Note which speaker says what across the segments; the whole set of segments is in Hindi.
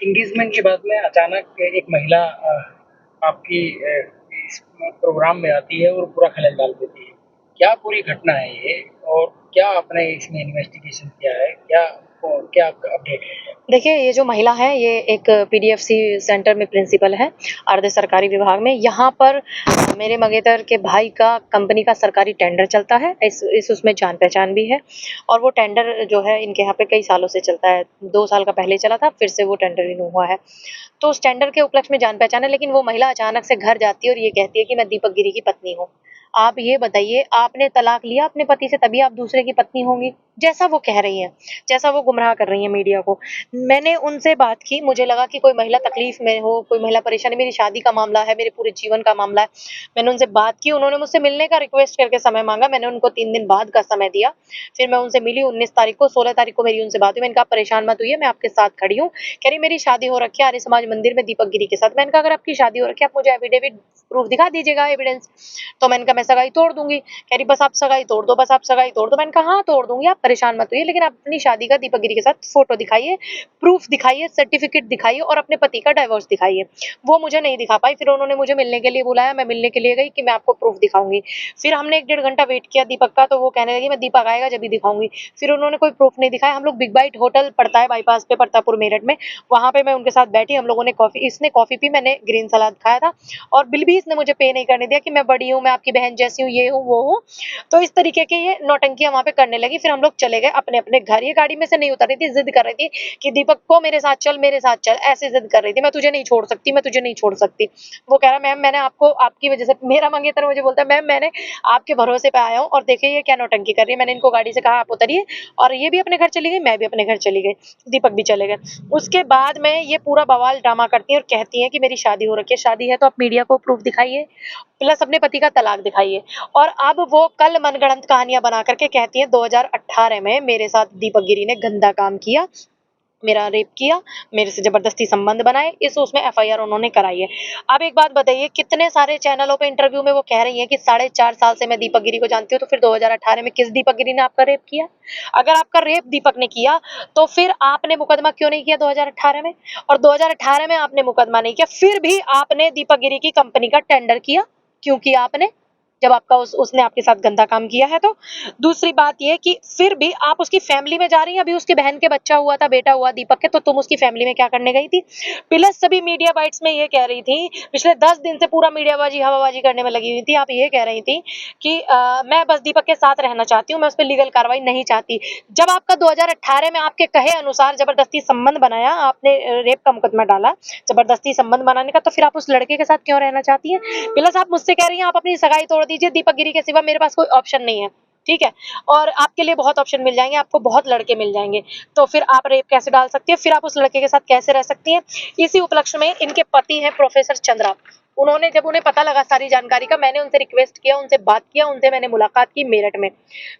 Speaker 1: एंगेजमेंट के बाद में अचानक एक महिला आपकी इस प्रोग्राम में आती है और पूरा खलल डाल देती है। क्या पूरी घटना है ये और क्या आपने इसमें इन्वेस्टिगेशन किया है? क्या आपका अपडेट है?
Speaker 2: देखिए, ये जो महिला है, ये एक पीडीएफसी सेंटर में प्रिंसिपल है, अर्ध सरकारी विभाग में। यहाँ पर मेरे मंगेतर के भाई का कंपनी का सरकारी टेंडर चलता है। उसमें जान-पहचान भी है और वो टेंडर जो है इनके यहाँ पे कई सालों से चलता है। 2 साल का पहले चला था, फिर से वो टेंडर रिन्यू हुआ है। तो उस टेंडर के उपलक्ष्य में जान-पहचान है, लेकिन वो महिला अचानक से घर जाती है और ये कहती है कि मैं दीपक गिरी की पत्नी हूँ। आप ये बताइए, आपने तलाक लिया अपने पति से तभी आप दूसरे की पत्नी होंगी? जैसा वो कह रही हैं, जैसा वो गुमराह कर रही हैं मीडिया को। मैंने उनसे बात की, मुझे लगा कि कोई महिला तकलीफ में हो, कोई महिला परेशानी, मेरी शादी का मामला है, मेरे पूरे जीवन का मामला है। मैंने उनसे बात की, उन्होंने मुझसे मिलने का रिक्वेस्ट करके समय माँगा, मैंने उनको 3 दिन बाद का समय दिया। फिर मैं उनसे मिली 19 तारीख को, 16 तारीख को मेरी उनसे बात हुई। मैंने कहा, परेशान मत होइए, मैं आपके साथ खड़ी हूँ। कह रही, मेरी शादी हो रखी है आर्य समाज मंदिर में दीपक गिरी के साथ। मैंने कहा, अगर आपकी शादी हो रखी है, आप मुझे एफिडेविट प्रूफ दिखा दीजिएगा, एविडेंस। तो मैंने कहा, मैं सगाई तोड़ दूँगी। कह रही, बस आप सगाई तोड़ दो, बस आप सगाई तोड़ दो। मैंने कहा, हाँ, तोड़ दूँगी, आप परेशान मत होइए, लेकिन आप अपनी शादी का दीपक गिरी के साथ फोटो दिखाइए, प्रूफ दिखाइए, सर्टिफिकेट दिखाइए और अपने पति का डाइवोर्स दिखाइए। वो मुझे नहीं दिखा पाई। फिर उन्होंने मुझे मिलने के लिए बुलाया, मैं मिलने के लिए गई कि मैं आपको प्रूफ दिखाऊंगी। फिर हमने 1 डेढ़ घंटा वेट किया दीपक का, तो वो कहने लगी मैं दीपक आएगा जब भी दिखाऊंगी। फिर उन्होंने कोई प्रूफ नहीं दिखाया। हम लोग बिग बाइट होटल पड़ता है बाईपास पे प्रतापपुर मेरठ में, वहां पे मैं उनके साथ बैठी, हम लोगों ने कॉफी, इसने कॉफी पी, मैंने ग्रीन सलाद खाया था और बिल भी इसने मुझे पे नहीं करने दिया कि मैं बड़ी हूँ, मैं आपकी बहन जैसी हूँ, ये हूँ वो हूँ। तो इस तरीके के ये नौटंकियां वहां पे करने लगी। फिर हम लोग चले गए अपने अपने घर। ये गाड़ी में से नहीं उतर रही थी, जिद कर रही थी कि दीपक को मेरे साथ चल, मेरे साथ चल, ऐसे जिद कर रही थी, मैं तुझे नहीं छोड़ सकती, मैं तुझे नहीं छोड़ सकती। वो कह रहा, मैम मैंने आपको आपकी वजह से, मेरा मंगेतर मुझे बोलता है, मैम मैंने आपके भरोसे पे आया हूँ और देखिए ये क्या नौटंकी कर रही है। मैंने इनको गाड़ी से कहा आप उतरिए और ये भी अपने घर चली गई, मैं भी अपने घर चली गई, दीपक भी चले गए। उसके बाद में ये पूरा बवाल ड्रामा करती है और कहती है कि मेरी शादी हो रखी है। शादी है तो आप मीडिया को प्रूफ दिखाइए, प्लस अपने पति का तलाक दिखाइए। और अब वो कल मनगढ़ंत कहानियां बना करके कहती है 2018 में मेरे साथ दीपक गिरी ने गंदा काम किया, मेरा रेप किया, मेरे से जबरदस्ती संबंध बनाए, इस उसमें एफआईआर उन्होंने कराई है। अब एक बात बताइए, कितने सारे चैनलों पे इंटरव्यू में वो कह रही हैं कि 4.5 साल से मैं दीपक गिरी को जानती हूँ, तो फिर 2018 में किस दीपक गिरी ने आपका रेप किया? अगर आपका रेप दीपक ने किया तो फिर आपने मुकदमा क्यों नहीं किया 2018 में? और 2018 में आपने मुकदमा नहीं किया, फिर भी आपने दीपक गिरी की कंपनी का टेंडर किया, क्यों किया आपने? जब आपका उसने आपके साथ गंदा काम किया है तो। दूसरी बात ये कि फिर भी आप उसकी फैमिली में जा रही हैं, अभी उसकी बहन के बच्चा हुआ था, बेटा हुआ दीपक के, तो तुम उसकी फैमिली में क्या करने गई थी? प्लस सभी मीडिया बाइट्स में ये कह रही थी, पिछले 10 दिन से पूरा मीडियाबाजी हवाबाजी करने में लगी हुई थी, आप ये कह रही थी कि मैं बस दीपक के साथ रहना चाहती हूँ, मैं उस पर लीगल कार्रवाई नहीं चाहती। जब आपका 2018 में आपके कहे अनुसार जबरदस्ती संबंध बनाया, आपने रेप का मुकदमा डाला जबरदस्ती संबंध बनाने का, तो फिर आप उस लड़के के साथ क्यों रहना चाहती हैं? प्लस आप मुझसे कह रही हैं आप अपनी सगाई तोड़ दीजिए, दीपक गिरी के सिवा मेरे पास कोई ऑप्शन नहीं है, ठीक है? और आपके लिए बहुत ऑप्शन मिल जाएंगे, आपको बहुत लड़के मिल जाएंगे, तो फिर आप रेप कैसे डाल सकती है? फिर आप उस लड़के के साथ कैसे रह सकती हैं? इसी उपलक्ष्य में इनके पति हैं प्रोफेसर चंद्रा, उन्होंने, जब उन्हें पता लगा सारी जानकारी का, मैंने उनसे रिक्वेस्ट किया, उनसे बात किया, उनसे मैंने मुलाकात की मेरठ में।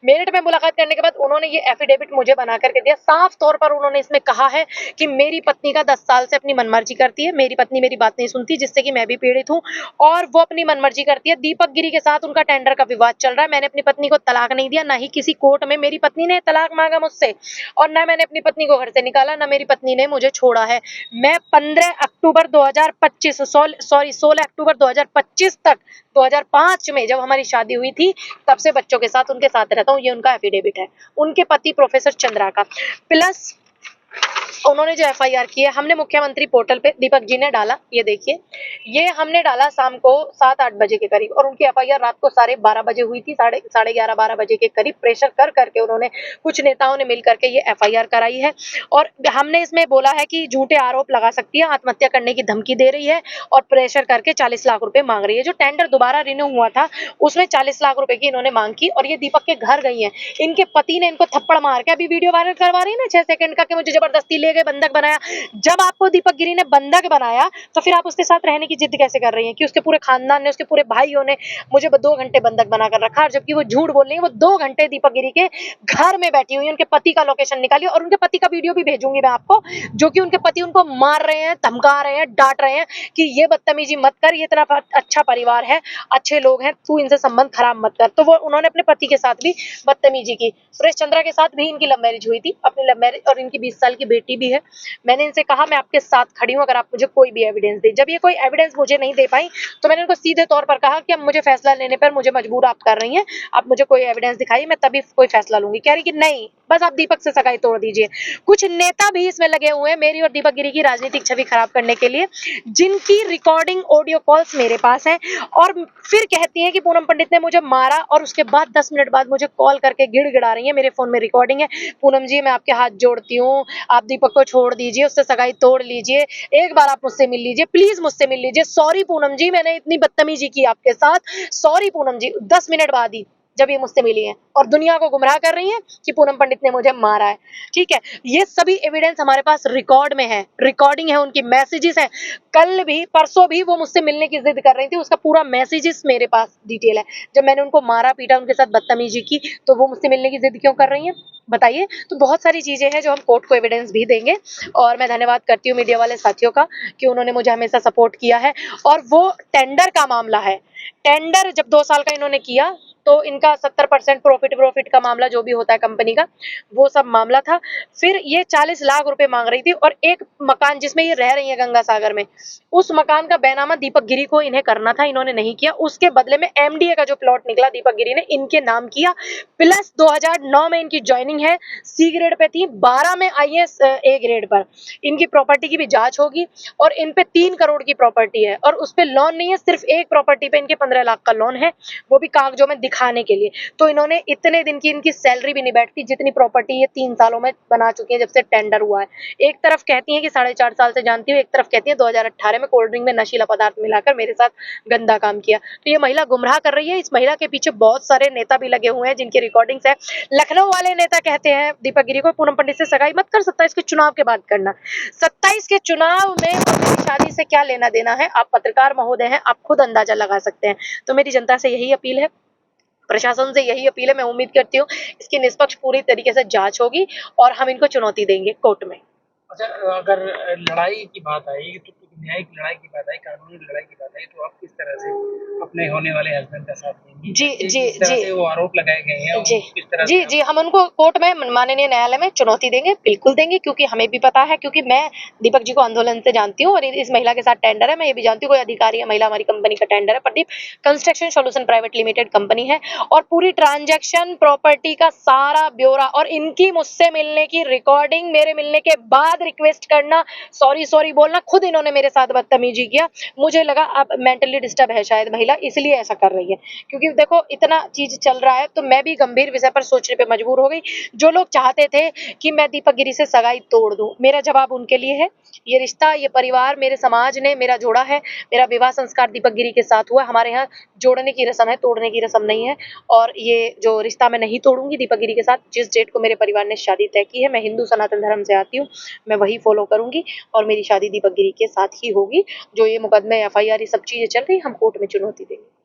Speaker 2: मेरठ में मुलाकात करने के बाद उन्होंने ये एफिडेविट मुझे बना करके दिया। साफ तौर पर उन्होंने इसमें कहा है कि मेरी पत्नी का 10 साल से अपनी मनमर्जी करती है, मेरी पत्नी मेरी बात नहीं सुनती, जिससे कि मैं भी पीड़ित हूँ और वो अपनी मनमर्जी करती है। दीपक गिरी के साथ उनका टेंडर का विवाद चल रहा है। मैंने अपनी पत्नी को तलाक नहीं दिया, ना ही किसी कोर्ट में मेरी पत्नी ने तलाक मांगा मुझसे, और ना मैंने अपनी पत्नी को घर से निकाला, ना मेरी पत्नी ने मुझे छोड़ा है। मैं 15 अक्टूबर 2025 सॉरी 16 अक्टूबर 2025 तक, 2005 में जब हमारी शादी हुई थी, तब से बच्चों के साथ उनके साथ रहता हूँ। ये उनका एफिडेविट है, उनके पति प्रोफेसर चंद्रा का। प्लस उन्होंने जो एफआईआर की है, हमने मुख्यमंत्री पोर्टल पे दीपक जी ने डाला, ये देखिए, ये हमने डाला शाम को 7-8 बजे के करीब, और उनकी एफआईआर रात को 12:30 बजे हुई थी, साढ़े 11-12 बजे के करीब। प्रेशर कर करके उन्होंने, कुछ नेताओं ने मिल करके ये एफआईआर कराई है, और हमने इसमें बोला है कि झूठे आरोप लगा सकती है, आत्महत्या करने की धमकी दे रही है और प्रेशर करके 40 लाख रुपए मांग रही है। जो टेंडर दोबारा रिन्यू हुआ था उसमें 40 लाख रुपए की इन्होंने मांग की, और ये दीपक के घर गई है। इनके पति ने इनको थप्पड़ मार के, अभी वीडियो वायरल करवा रही है ना 6 सेकंड का, कि मुझे जबरदस्ती ले गए, बंधक बनाया। जब आपको दीपक गिरी ने बंधक बनाया, तो फिर आप उसके साथ रहने की जिद कैसे कर रही हैं? कि उसके पूरे खानदान ने, उसके पूरे भाइयों ने मुझे 2 घंटे बंधक बनाकर रखा, और जबकि वो झूठ बोल रही है। वो 2 घंटे दीपक गिरी के घर में बैठी हुई है। उनके पति का लोकेशन निकालिए, और उनके पति का वीडियो भी भेजूंगी मैं आपको, जो कि उनके पति उनको मार रहे हैं, धमका रहे हैं, डांट रहे हैं कि ये बदतमीजी मत कर, ये इतना अच्छा परिवार है, अच्छे लोग हैं, तू इनसे संबंध खराब मत कर। तो वो उन्होंने अपने पति के साथ भी बदतमीजी की। सुरेश चंद्रा के साथ भी इनकी लव मैरिज हुई थी, अपनी लव मैरिज, और इनकी 20 साल साल की बेटी भी है। मैंने इनसे कहा मैं आपके साथ खड़ी हूँ अगर आप मुझे कोई भी एविडेंस दें। जब ये कोई एविडेंस मुझे नहीं दे पाई तो मैंने उनको सीधे तौर पर कहा कि अब मुझे फैसला लेने पर मुझे मजबूर आप कर रही हैं, आप मुझे कोई एविडेंस दिखाइए, मैं तभी कोई फैसला लूंगी। कह रही कि नहीं, बस आप दीपक से सगाई तोड़ दीजिए। कुछ नेता भी इसमें लगे हुए हैं मेरी और दीपक गिरी की राजनीतिक छवि खराब करने के लिए, जिनकी रिकॉर्डिंग ऑडियो कॉल्स मेरे पास है, और फिर कहती हैं कि पूनम पंडित ने मुझे मारा, और उसके बाद 10 मिनट बाद मुझे कॉल करके गिड़गिड़ा रही है। मेरे फोन में रिकॉर्डिंग है, पूनम जी मैं आपके हाथ जोड़ती हूँ, आप दीपक को छोड़ दीजिए, उससे सगाई तोड़ लीजिए, एक बार आप मुझसे मिल लीजिए, प्लीज मुझसे मिल लीजिए, सॉरी पूनम जी मैंने इतनी बदतमीजी की आपके साथ, सॉरी पूनम जी। 10 मिनट बाद ही जब ये मुझसे मिली हैं और दुनिया को गुमराह कर रही हैं कि पूनम पंडित ने मुझे मारा है। ठीक है, ये सभी एविडेंस हमारे पास रिकॉर्ड में है, रिकॉर्डिंग है, उनकी मैसेजेस हैं। कल भी परसों भी वो मुझसे मिलने की जिद कर रही थी, उसका पूरा मैसेजेस मेरे पास डिटेल है। जब मैंने उनको मारा पीटा, उनके साथ बदतमीजी की, तो वो मुझसे मिलने की जिद क्यों कर रही हैं बताइए। तो बहुत सारी चीजें हैं जो हम कोर्ट को एविडेंस भी देंगे, और मैं धन्यवाद करती हूँ मीडिया वाले साथियों का कि उन्होंने मुझे हमेशा सपोर्ट किया है। और वो टेंडर का मामला है, टेंडर जब 2 साल का इन्होंने किया तो इनका 70% प्रॉफिट का मामला जो भी होता है कंपनी का, वो सब मामला था। फिर ये 40 लाख रुपए मांग रही थी, और एक मकान जिसमें ये रह रही है गंगा सागर में, उस मकान का बैनामा दीपक गिरी को इन्हें करना था, इन्होंने नहीं किया। उसके बदले में एमडीए का जो प्लॉट निकला दीपक गिरी ने इनके नाम किया, प्लस 2009 में इनकी ज्वाइनिंग है, सी ग्रेड पे थी, 12 में आई है ए ग्रेड पर। इनकी प्रॉपर्टी की भी जांच होगी, और इन पे 3 करोड़ की प्रॉपर्टी है, और उस पे लोन नहीं है, सिर्फ एक प्रॉपर्टी पे इनके 15 लाख का लोन है, वो भी कागजों में दिखाने के लिए। तो इन्होंने इतने दिन की इनकी सैलरी भी नहीं बैठती जितनी प्रॉपर्टी ये 3 सालों में बना चुकी है जब से टेंडर हुआ है। एक तरफ कहती है कि 4.5 साल से जानती हूँ, एक तरफ कहती है 2018 में कोल्ड ड्रिंक में नशीला पदार्थ मिलाकर मेरे साथ गंदा काम किया। तो ये महिला गुमराह कर रही है। इस महिला के पीछे बहुत सारे नेता भी लगे हुए हैं जिनकी रिकॉर्डिंग्स है। लखनऊ वाले नेता कहते हैं दीपक गिरी को पूनम पंडित से सगाई मत कर, 27 के चुनाव के बाद करना। 27 के चुनाव में मेरी शादी से क्या लेना देना है, आप पत्रकार महोदय हैं, आप खुद अंदाजा लगा सकते हैं। तो मेरी जनता से यही अपील है, प्रशासन से यही अपील है, मैं उम्मीद करती हूँ इसकी निष्पक्ष पूरी तरीके से जांच होगी और हम इनको चुनौती देंगे कोर्ट में।
Speaker 1: अच्छा, अगर लड़ाई की बात आई तो न्यायिक लड़ाई की बात आई, कानूनी लड़ाई की बात आई, तो आप किस तरह से अपने होने वाले हस्बैंड का साथ देंगी?
Speaker 2: जी जी
Speaker 1: जिस तरह
Speaker 2: जी
Speaker 1: से वो आरोप लगाए गए हैं,
Speaker 2: जी
Speaker 1: किस तरह
Speaker 2: जी
Speaker 1: से
Speaker 2: जी हम उनको कोर्ट में माननीय न्यायालय में चुनौती देंगे, बिल्कुल देंगे, क्योंकि हमें भी पता है, क्योंकि मैं दीपक जी को आंदोलन से जानती हूँ और इस महिला के साथ टेंडर है। मैं ये भी जानती हूँ कोई अधिकारी है, महिला हमारी कंपनी का टेंडर है, Pradeep construction solution private limited company है, और पूरी ट्रांजैक्शन प्रॉपर्टी का सारा ब्यौरा और इनकी मुझसे मिलने की रिकॉर्डिंग, मेरे मिलने के बाद रिक्वेस्ट करना, सॉरी सॉरी बोलना, खुद इन्होंने मेरे साथ बदतमीजी किया। मुझे लगा अब मेंटली डिस्टर्ब है शायद महिला, इसलिए ऐसा कर रही है, क्योंकि देखो इतना चीज चल रहा है तो मैं भी गंभीर विषय पर सोचने पे मजबूर हो गई। जो लोग चाहते थे कि मैं दीपक गिरी से सगाई तोड़ दूं, मेरा जवाब उनके लिए है, ये रिश्ता, ये परिवार, मेरे समाज ने मेरा जोड़ा है, मेरा विवाह संस्कार दीपक गिरी के साथ हुआ। हमारे यहाँ जोड़ने की रस्म है, तोड़ने की रस्म नहीं है, और ये जो रिश्ता मैं नहीं तोड़ूंगी दीपक गिरी के साथ। जिस डेट को मेरे परिवार ने शादी तय की है, मैं हिंदू सनातन धर्म से आती हूँ, मैं वही फॉलो करूंगी, और मेरी शादी दीपक गिरी के साथ ही होगी। जो ये मुकदमे FIR ये सब चीजें चल रही, हम कोर्ट में चुनौती देंगे।